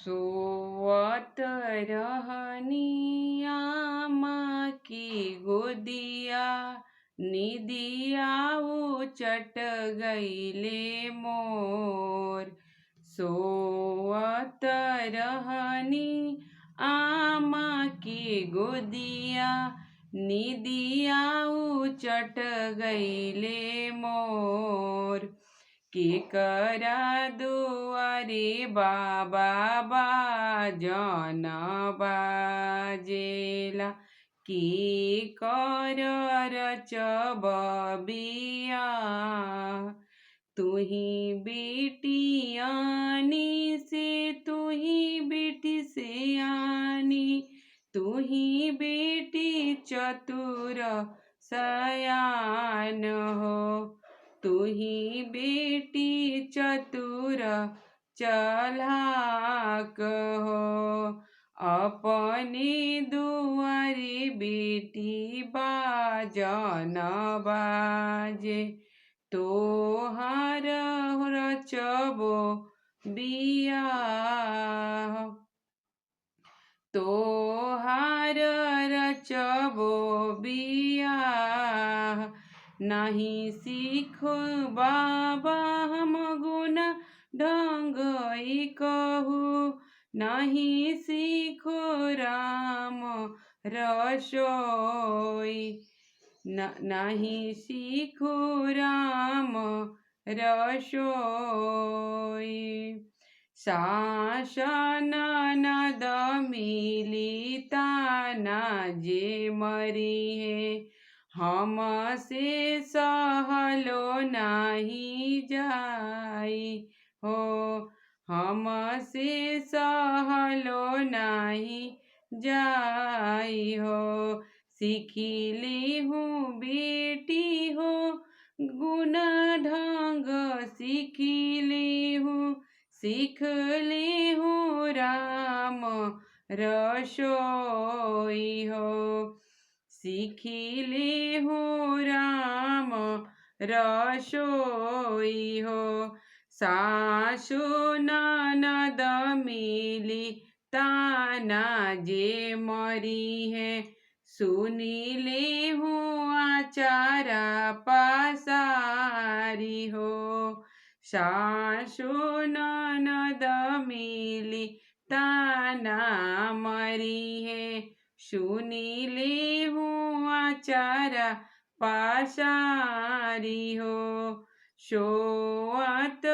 सोवत रहनी आमा की गोदिया, निदिया उचट गईले मोर। सोवत रहनी आमा की गोदिया, निदिया उचट गईले मोर। केकरा दुआरे बाबा बाजन बाजेला, केकर रचब बियाह। तुही बेटियानी से तुही बेटी से आनी, तुही बेटी चतुर सयान हो। तुही बेटी चतुर चलाक हो। अपने दुआरे बेटी बाजन बाजे, तोहार रचबो बियाह। तोहार रचबो बियाह। नहीं सीखो बाबा हम गुण ढंग कहू, नहीं सीखो राम रसोई। नहीं सीखो राम रसोई। सास ननद मिली ताना जे मरी है, हमसे सहलो नहीं जाई हो। हमसे सहलो नहीं जाई हो। सीखिली हूँ बेटी हो गुण ढंग, सीखिली हूँ सीख ली हूँ राम रसोई हो। सीखिली हूँ राम रसोई हो। सासु ननद मिली ताना जे मरी है, सुनी ले हूँ आचारा पसारी हो। सासु ननद मिली ताना मरी है, सुनी ले हूँ आचारा पसारी हो। सोवत